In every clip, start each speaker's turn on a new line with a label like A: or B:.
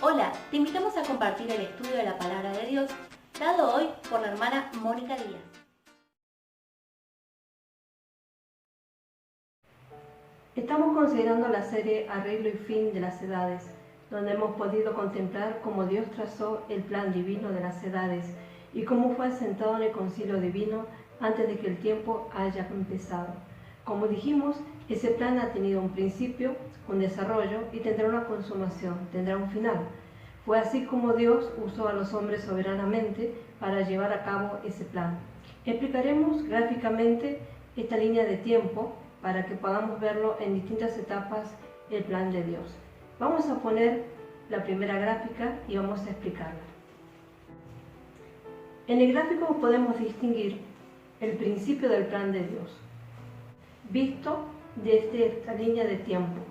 A: Hola, te invitamos a compartir el estudio de la Palabra de Dios, dado hoy por la hermana Mónica Díaz.
B: Estamos considerando la serie Arreglo y Fin de las Edades, donde hemos podido contemplar cómo Dios trazó el plan divino de las edades y cómo fue asentado en el concilio divino antes de que el tiempo haya empezado. Como dijimos, ese plan ha tenido un principio, un desarrollo y tendrá una consumación, tendrá un final. Fue así como Dios usó a los hombres soberanamente para llevar a cabo ese plan. Explicaremos gráficamente esta línea de tiempo para que podamos verlo en distintas etapas el plan de Dios. Vamos a poner la primera gráfica y vamos a explicarla. En el gráfico podemos distinguir el principio del plan de Dios, visto desde esta línea de tiempo.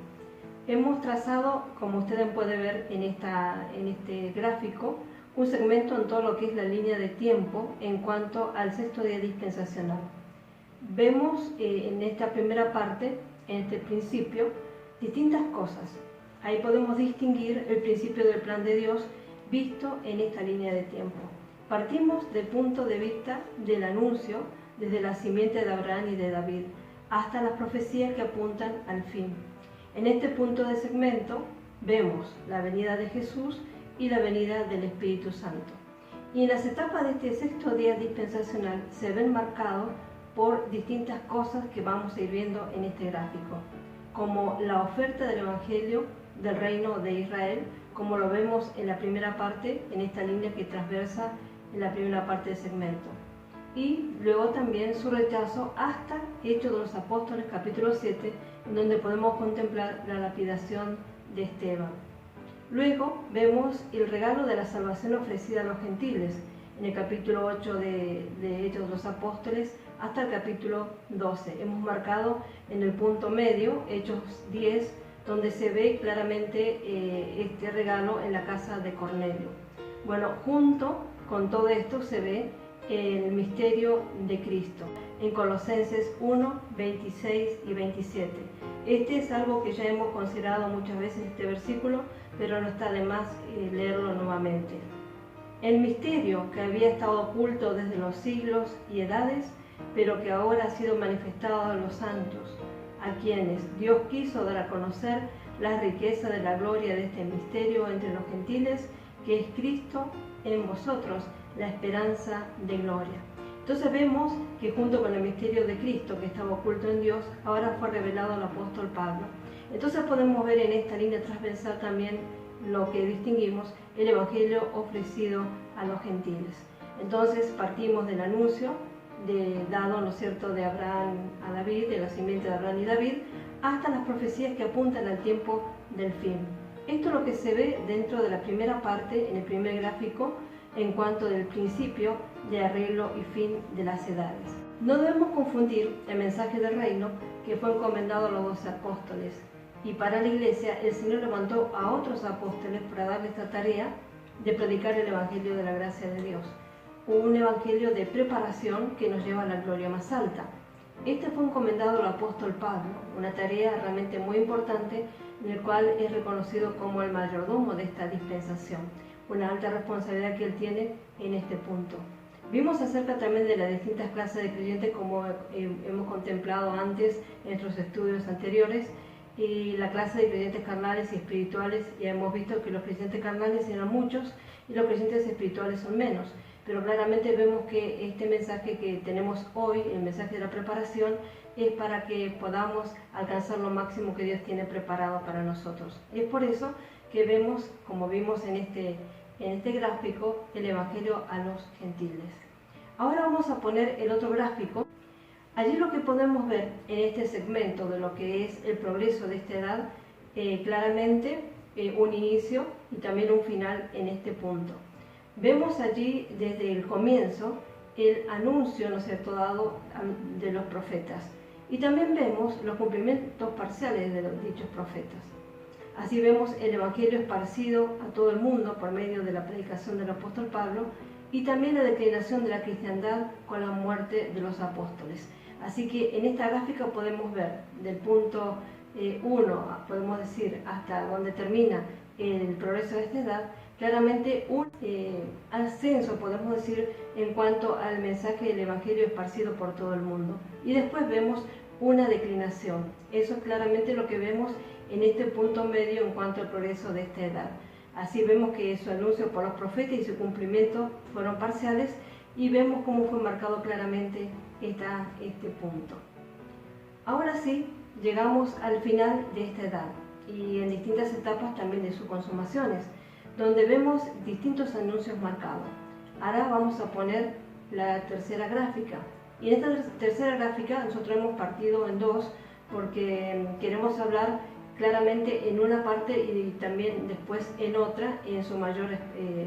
B: Hemos trazado, como ustedes pueden ver en este gráfico, un segmento en todo lo que es la línea de tiempo en cuanto al sexto día dispensacional. Vemos en esta primera parte, en este principio, distintas cosas. Ahí podemos distinguir el principio del plan de Dios visto en esta línea de tiempo. Partimos del punto de vista del anuncio desde la simiente de Abraham y de David hasta las profecías que apuntan al fin. En este punto de segmento vemos la venida de Jesús y la venida del Espíritu Santo. Y en las etapas de este sexto día dispensacional se ven marcados por distintas cosas que vamos a ir viendo en este gráfico, como la oferta del Evangelio del Reino de Israel, como lo vemos en la primera parte, en esta línea que transversa en la primera parte del segmento. Y luego también su rechazo hasta Hechos de los Apóstoles, capítulo 7, en donde podemos contemplar la lapidación de Esteban. Luego vemos el regalo de la salvación ofrecida a los gentiles, en el capítulo 8 de Hechos de los Apóstoles hasta el capítulo 12. Hemos marcado en el punto medio, Hechos 10, donde se ve claramente este regalo en la casa de Cornelio. Bueno, junto con todo esto se ve el misterio de Cristo en Colosenses 1, 26 y 27. Este es algo que ya hemos considerado muchas veces este versículo, pero no está de más leerlo nuevamente. El misterio que había estado oculto desde los siglos y edades, pero que ahora ha sido manifestado a los santos, a quienes Dios quiso dar a conocer la riqueza de la gloria de este misterio entre los gentiles, que es Cristo en vosotros, la esperanza de gloria. Entonces vemos que junto con el misterio de Cristo que estaba oculto en Dios, ahora fue revelado al apóstol Pablo. Entonces podemos ver en esta línea transversal también lo que distinguimos, el Evangelio ofrecido a los gentiles. Entonces partimos del anuncio dado, ¿no es cierto?, de Abraham a David, de la simiente de Abraham y David, hasta las profecías que apuntan al tiempo del fin. Esto es lo que se ve dentro de la primera parte, en el primer gráfico, en cuanto del principio de arreglo y fin de las edades. No debemos confundir el mensaje del reino que fue encomendado a los 12 apóstoles, y para la iglesia el Señor levantó a otros apóstoles para darle esta tarea de predicar el Evangelio de la gracia de Dios, un evangelio de preparación que nos lleva a la gloria más alta. Este fue encomendado al apóstol Pablo, una tarea realmente muy importante, en el cual es reconocido como el mayordomo de esta dispensación, una alta responsabilidad que él tiene en este punto. Vimos acerca también de las distintas clases de creyentes, como hemos contemplado antes en nuestros estudios anteriores, y la clase de creyentes carnales y espirituales. Ya hemos visto que los creyentes carnales eran muchos y los creyentes espirituales son menos, pero claramente vemos que este mensaje que tenemos hoy, el mensaje de la preparación, es para que podamos alcanzar lo máximo que Dios tiene preparado para nosotros. Es por eso que vemos, como vimos en este gráfico, el Evangelio a los gentiles. Ahora vamos a poner el otro gráfico. Allí lo que podemos ver en este segmento de lo que es el progreso de esta edad, claramente un inicio y también un final en este punto. Vemos allí desde el comienzo el anuncio, ¿no es cierto?, dado de los profetas, y también vemos los cumplimientos parciales de los dichos profetas. Así vemos el Evangelio esparcido a todo el mundo por medio de la predicación del apóstol Pablo, y también la declinación de la cristiandad con la muerte de los apóstoles. Así que en esta gráfica podemos ver del punto 1, podemos decir, hasta donde termina el progreso de esta edad, claramente un ascenso, podemos decir, en cuanto al mensaje del Evangelio esparcido por todo el mundo. Y después vemos una declinación. Eso es claramente lo que vemos en este punto medio en cuanto al progreso de esta edad. Así vemos que su anuncio por los profetas y su cumplimiento fueron parciales, y vemos cómo fue marcado claramente este punto. Ahora sí, llegamos al final de esta edad y en distintas etapas también de sus consumaciones, donde vemos distintos anuncios marcados. Ahora vamos a poner la tercera gráfica. Y en esta tercera gráfica nosotros hemos partido en dos, porque queremos hablar claramente en una parte y también después en otra, en su mayor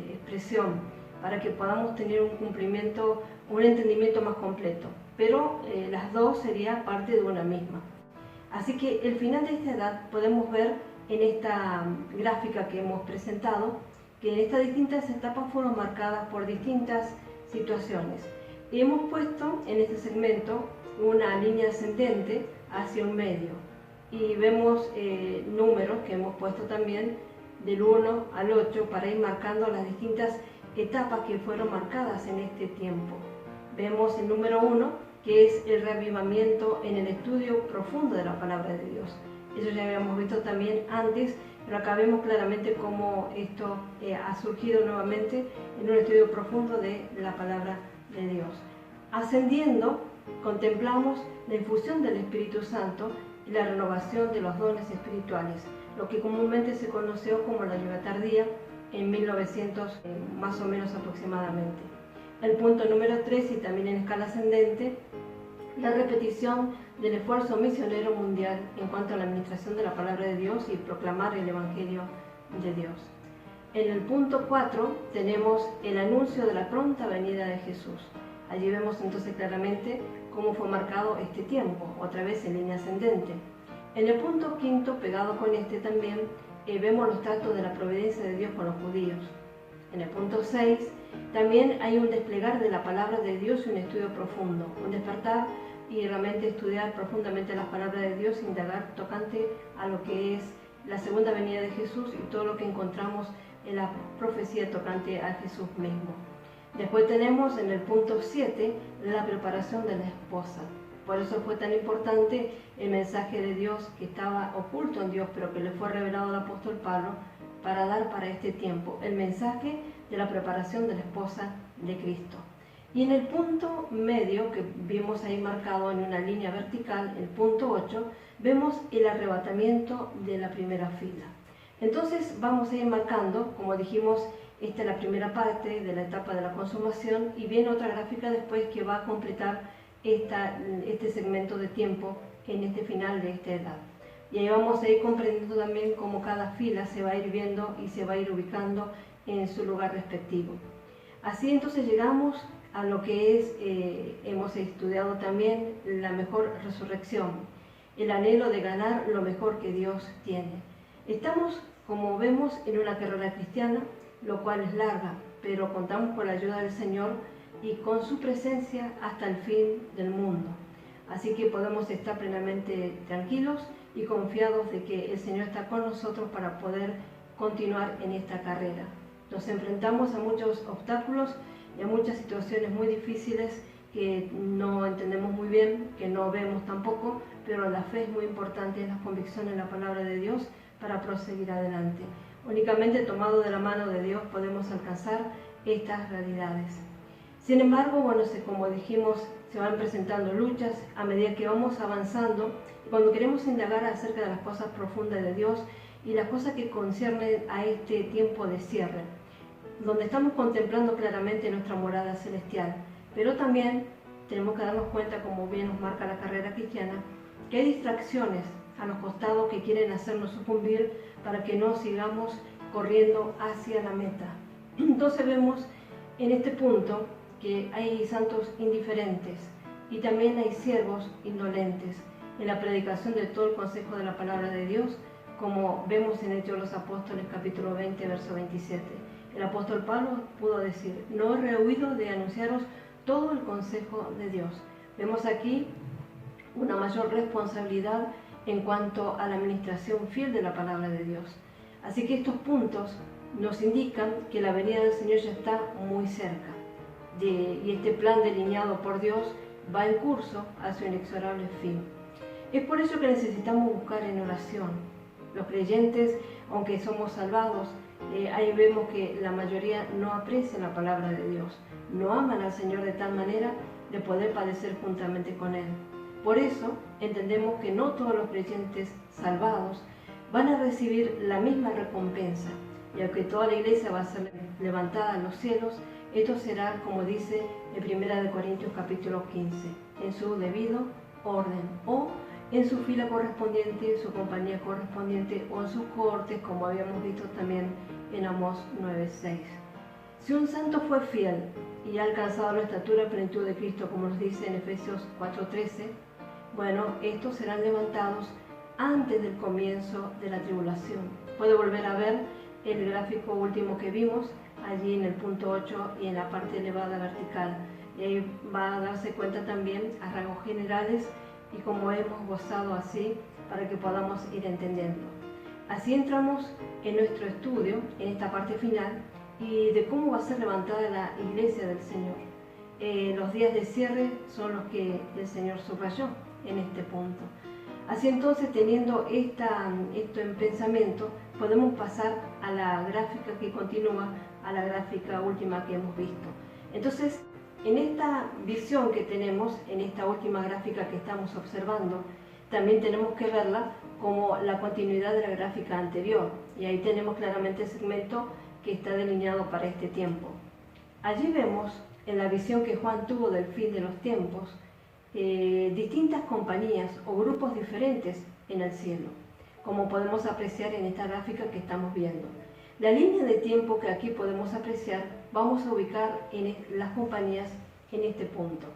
B: expresión, para que podamos tener un cumplimiento, un entendimiento más completo. Pero las dos serían parte de una misma. Así que el final de esta edad podemos ver en esta gráfica que hemos presentado, que en estas distintas etapas fueron marcadas por distintas situaciones. Y hemos puesto en este segmento una línea ascendente hacia un medio. Y vemos números que hemos puesto también del 1 al 8 para ir marcando las distintas etapas que fueron marcadas en este tiempo. Vemos el número 1, que es el reavivamiento en el estudio profundo de la palabra de Dios. Eso ya habíamos visto también antes, pero acá vemos claramente cómo esto ha surgido nuevamente en un estudio profundo de la palabra de Dios. Ascendiendo, contemplamos la infusión del Espíritu Santo y la renovación de los dones espirituales, lo que comúnmente se conoció como la lluvia tardía en 1900 más o menos aproximadamente. El punto número 3, y también en escala ascendente, la repetición del esfuerzo misionero mundial en cuanto a la administración de la palabra de Dios y proclamar el Evangelio de Dios. En el punto 4 tenemos el anuncio de la pronta venida de Jesús. Allí vemos entonces claramente cómo fue marcado este tiempo, otra vez en línea ascendente. En el punto 5, pegado con este también, vemos los tratos de la providencia de Dios con los judíos. En el punto 6 también hay un desplegar de la palabra de Dios y un estudio profundo, un despertar y realmente estudiar profundamente las palabras de Dios, indagar tocante a lo que es la segunda venida de Jesús y todo lo que encontramos en la profecía tocante a Jesús mismo. Después tenemos en el punto 7 la preparación de la esposa. Por eso fue tan importante el mensaje de Dios que estaba oculto en Dios, pero que le fue revelado al apóstol Pablo para dar para este tiempo, el mensaje de la preparación de la esposa de Cristo. Y en el punto medio, que vimos ahí marcado en una línea vertical, el punto 8, vemos el arrebatamiento de la primera fila. Entonces vamos a ir marcando, como dijimos, esta es la primera parte de la etapa de la consumación, y viene otra gráfica después que va a completar este segmento de tiempo en este final de esta edad. Y ahí vamos a ir comprendiendo también cómo cada fila se va a ir viendo y se va a ir ubicando en su lugar respectivo. Así entonces llegamos a lo que es, hemos estudiado también la mejor resurrección, el anhelo de ganar lo mejor que Dios tiene. Estamos, como vemos, en una carrera cristiana, lo cual es larga, pero contamos con la ayuda del Señor y con su presencia hasta el fin del mundo. Así que podemos estar plenamente tranquilos y confiados de que el Señor está con nosotros para poder continuar en esta carrera. Nos enfrentamos a muchos obstáculos y a muchas situaciones muy difíciles que no entendemos muy bien, que no vemos tampoco, pero la fe es muy importante, la convicción en la palabra de Dios para proseguir adelante. Únicamente tomado de la mano de Dios podemos alcanzar estas realidades. Sin embargo, bueno, como dijimos, se van presentando luchas a medida que vamos avanzando, y cuando queremos indagar acerca de las cosas profundas de Dios y las cosas que conciernen a este tiempo de cierre, donde estamos contemplando claramente nuestra morada celestial, pero también tenemos que darnos cuenta, como bien nos marca la carrera cristiana, que hay distracciones a los costados que quieren hacernos sucumbir para que no sigamos corriendo hacia la meta. Entonces vemos en este punto que hay santos indiferentes y también hay siervos indolentes en la predicación de todo el consejo de la palabra de Dios, como vemos en Hechos de los Apóstoles capítulo 20, verso 27. El apóstol Pablo pudo decir: no he rehuido de anunciaros todo el consejo de Dios. Vemos aquí una mayor responsabilidad en cuanto a la administración fiel de la palabra de Dios. Así que estos puntos nos indican que la venida del Señor ya está muy cerca y este plan delineado por Dios va en curso hacia un inexorable fin. Es por eso que necesitamos buscar en oración. Los creyentes, aunque somos salvados, ahí vemos que la mayoría no aprecian la palabra de Dios, no aman al Señor de tal manera de poder padecer juntamente con Él. Por eso entendemos que no todos los creyentes salvados van a recibir la misma recompensa, y aunque toda la iglesia va a ser levantada a los cielos, esto será, como dice en 1 Corintios capítulo 15, en su debido orden, o en su fila correspondiente, su compañía correspondiente, o en sus cohortes, como habíamos visto también en Amós 9:6. Si un santo fue fiel y ha alcanzado la estatura y plenitud de Cristo, como nos dice en Efesios 4:13, bueno, estos serán levantados antes del comienzo de la tribulación. Puede volver a ver el gráfico último que vimos, allí en el punto 8 y en la parte elevada vertical. Y ahí va a darse cuenta también a rasgos generales y cómo hemos gozado así para que podamos ir entendiendo. Así entramos en nuestro estudio, en esta parte final, y de cómo va a ser levantada la iglesia del Señor. Los días de cierre son los que el Señor subrayó en este punto. Así entonces, teniendo esto en pensamiento, podemos pasar a la gráfica que continúa, a la gráfica última que hemos visto. Entonces, en esta visión que tenemos, en esta última gráfica que estamos observando, también tenemos que verla como la continuidad de la gráfica anterior. Y ahí tenemos claramente el segmento que está delineado para este tiempo. Allí vemos, en la visión que Juan tuvo del fin de los tiempos, distintas compañías o grupos diferentes en el cielo, como podemos apreciar en esta gráfica que estamos viendo. La línea de tiempo que aquí podemos apreciar, vamos a ubicar en las compañías en este punto.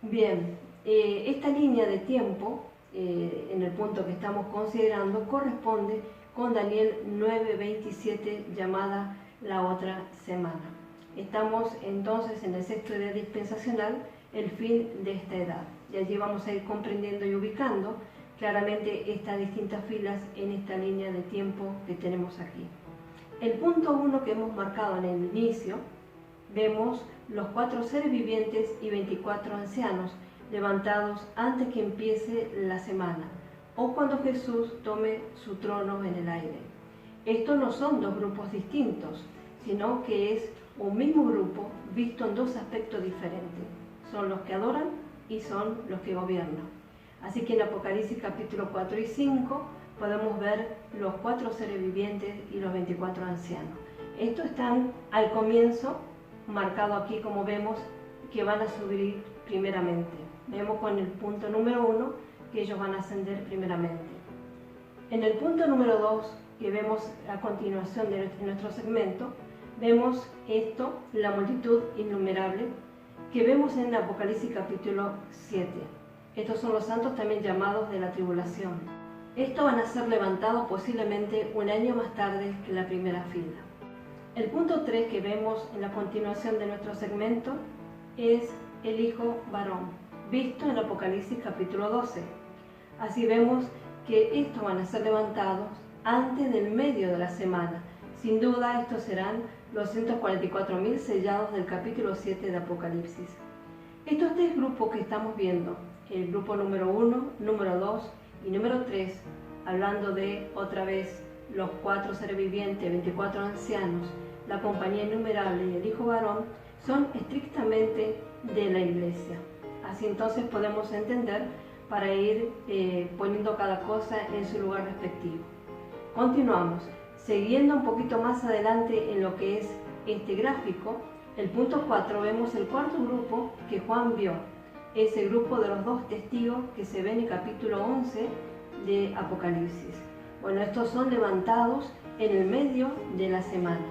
B: Bien, esta línea de tiempo, en el punto que estamos considerando, corresponde con Daniel 9:27, llamada la otra semana. Estamos entonces en el sexto día dispensacional, el fin de esta edad. Y allí vamos a ir comprendiendo y ubicando claramente estas distintas filas en esta línea de tiempo que tenemos aquí. El punto 1 que hemos marcado en el inicio, vemos los 4 seres vivientes y 24 ancianos levantados antes que empiece la semana, o cuando Jesús tome su trono en el aire. Estos no son dos grupos distintos, sino que es un mismo grupo visto en dos aspectos diferentes. Son los que adoran y son los que gobiernan. Así que en Apocalipsis capítulo 4 y 5 podemos ver los 4 seres vivientes y los 24 ancianos. Estos están al comienzo, marcado aquí como vemos, que van a subir primeramente. Vemos con el punto número 1 que ellos van a ascender primeramente. En el punto número 2, que vemos a continuación de nuestro segmento, vemos esto, la multitud innumerable, que vemos en Apocalipsis capítulo 7. Estos son los santos también llamados de la tribulación. Estos van a ser levantados posiblemente un año más tarde que la primera fila. El punto 3 que vemos en la continuación de nuestro segmento es el hijo varón, visto en Apocalipsis capítulo 12. Así vemos que estos van a ser levantados antes del medio de la semana. Sin duda estos serán los 144.000 sellados del capítulo 7 de Apocalipsis. Estos 3 grupos que estamos viendo, el grupo número 1, número 2 y número 3, hablando de otra vez los 4 seres vivientes, 24 ancianos, la compañía innumerable y el hijo varón, son estrictamente de la iglesia. Así entonces podemos entender para ir poniendo cada cosa en su lugar respectivo. Continuamos. Siguiendo un poquito más adelante en lo que es este gráfico, el punto 4, vemos el cuarto grupo que Juan vio. Es el grupo de los 2 testigos que se ve en el capítulo 11 de Apocalipsis. Bueno, estos son levantados en el medio de la semana.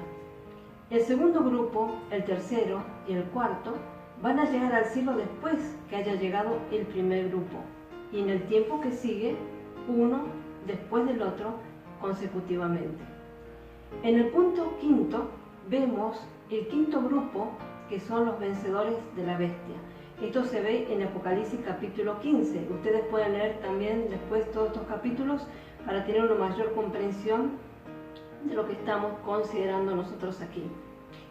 B: El segundo grupo, el tercero y el cuarto, van a llegar al cielo después que haya llegado el primer grupo. Y en el tiempo que sigue, uno después del otro consecutivamente. En el punto 5 vemos el 5.º grupo, que son los vencedores de la bestia. Esto se ve en Apocalipsis capítulo 15. Ustedes pueden leer también después todos estos capítulos para tener una mayor comprensión de lo que estamos considerando nosotros aquí.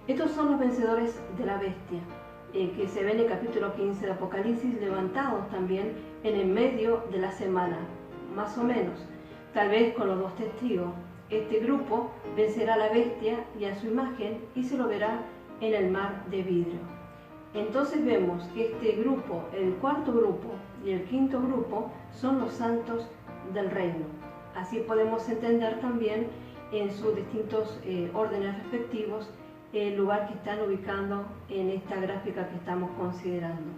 B: Estos son los vencedores de la bestia, que se ven en el capítulo 15 de Apocalipsis, levantados también en el medio de la semana, más o menos, tal vez con los dos testigos. Este grupo vencerá a la bestia y a su imagen y se lo verá en el mar de vidrio. Entonces vemos que este grupo, el cuarto grupo y el quinto grupo, son los santos del reino. Así podemos entender también en sus distintos órdenes respectivos el lugar que están ubicando en esta gráfica que estamos considerando.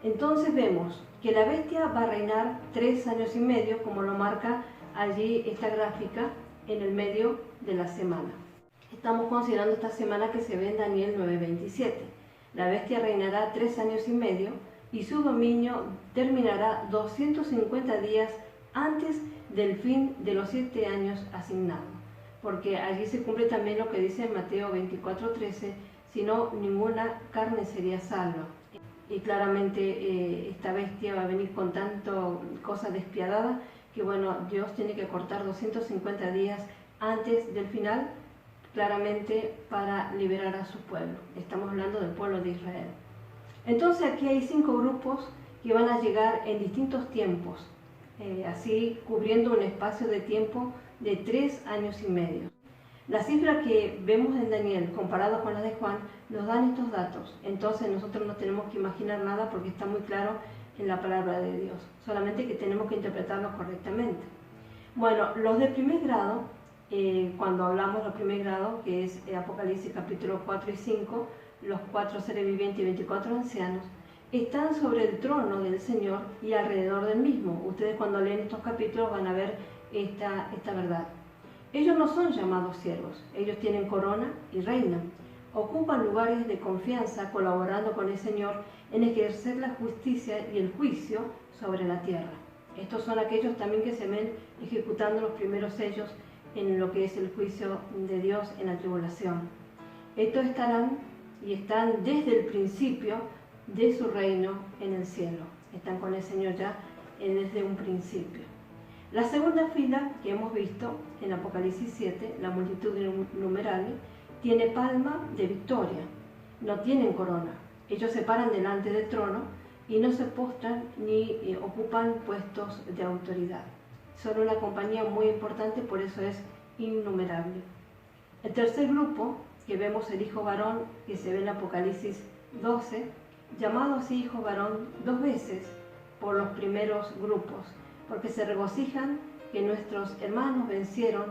B: Entonces vemos que la bestia va a reinar 3 años y medio, como lo marca allí esta gráfica en el medio de la semana. Estamos considerando esta semana que se ve en Daniel 9:27. La bestia reinará 3 años y medio y su dominio terminará 250 días antes del fin de los 7 años asignados. Porque allí se cumple también lo que dice en Mateo 24:13, si no, ninguna carne sería salva. Y claramente esta bestia va a venir con tanto cosa despiadada que bueno, Dios tiene que cortar 250 días antes del final, claramente para liberar a su pueblo. Estamos hablando del pueblo de Israel. Entonces aquí hay 5 grupos que van a llegar en distintos tiempos, así cubriendo un espacio de tiempo de 3 años y medio. La cifra que vemos en Daniel comparado con la de Juan nos dan estos datos. Entonces nosotros no tenemos que imaginar nada porque está muy claro en la palabra de Dios. Solamente que tenemos que interpretarlo correctamente. Bueno, los de primer grado, cuando hablamos de primer grado, que es Apocalipsis capítulo 4 y 5, los 4 seres vivientes y 24 ancianos, están sobre el trono del Señor y alrededor del mismo. Ustedes cuando leen estos capítulos van a ver esta verdad. Ellos no son llamados siervos, ellos tienen corona y reinan. Ocupan lugares de confianza colaborando con el Señor en ejercer la justicia y el juicio sobre la tierra. Estos son aquellos también que se ven ejecutando los primeros sellos en lo que es el juicio de Dios en la tribulación. Estos estarán y están desde el principio de su reino en el cielo. Están con el Señor ya desde un principio. La segunda fila que hemos visto en Apocalipsis 7, la multitud innumerable, tiene palma de victoria. No tienen corona. Ellos se paran delante del trono y no se postran ni ocupan puestos de autoridad. Son una compañía muy importante, por eso es innumerable. El tercer grupo, que vemos el hijo varón, que se ve en Apocalipsis 12, llamado así hijo varón 2 veces por los primeros grupos, porque se regocijan que nuestros hermanos vencieron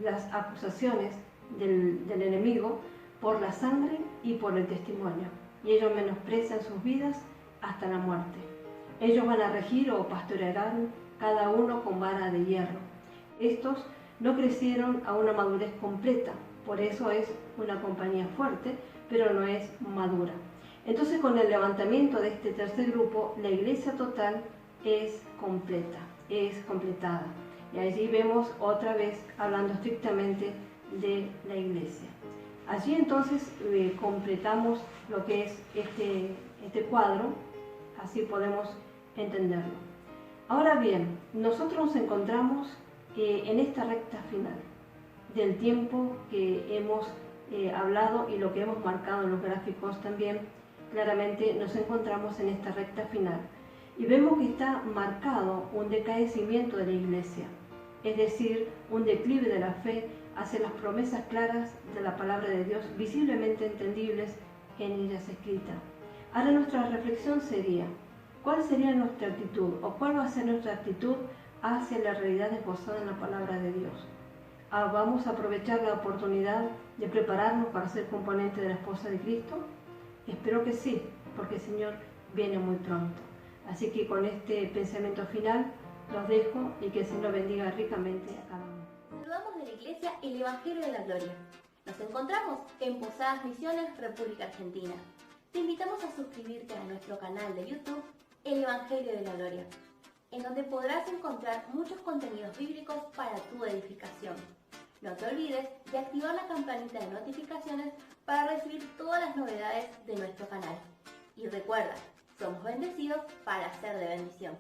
B: las acusaciones del enemigo por la sangre y por el testimonio, y ellos menosprecian sus vidas hasta la muerte. Ellos van a regir o pastorearán cada uno con vara de hierro. Estos no crecieron a una madurez completa, por eso es una compañía fuerte, pero no es madura. Entonces, con el levantamiento de este tercer grupo, la iglesia total es completa, es completada. Y allí vemos otra vez hablando estrictamente de la iglesia. Allí entonces completamos lo que es este cuadro, así podemos entenderlo. Ahora bien, nosotros nos encontramos en esta recta final del tiempo que hemos hablado y lo que hemos marcado en los gráficos también. Claramente nos encontramos en esta recta final y vemos que está marcado un decaecimiento de la iglesia, es decir, un declive de la fe hacia las promesas claras de la palabra de Dios, visiblemente entendibles en ellas escritas. Ahora nuestra reflexión sería, ¿cuál sería nuestra actitud o cuál va a ser nuestra actitud hacia la realidad esbozada en la palabra de Dios? ¿Vamos a aprovechar la oportunidad de prepararnos para ser componente de la esposa de Cristo? Espero que sí, porque el Señor viene muy pronto. Así que con este pensamiento final los dejo y que el Señor bendiga ricamente a cada uno.
A: Saludamos de la Iglesia El Evangelio de la Gloria. Nos encontramos en Posadas Misiones, República Argentina. Te invitamos a suscribirte a nuestro canal de YouTube El Evangelio de la Gloria, en donde podrás encontrar muchos contenidos bíblicos para tu edificación. No te olvides de activar la campanita de notificaciones para recibir todas las novedades de nuestro canal. Y recuerda, somos bendecidos para ser de bendición.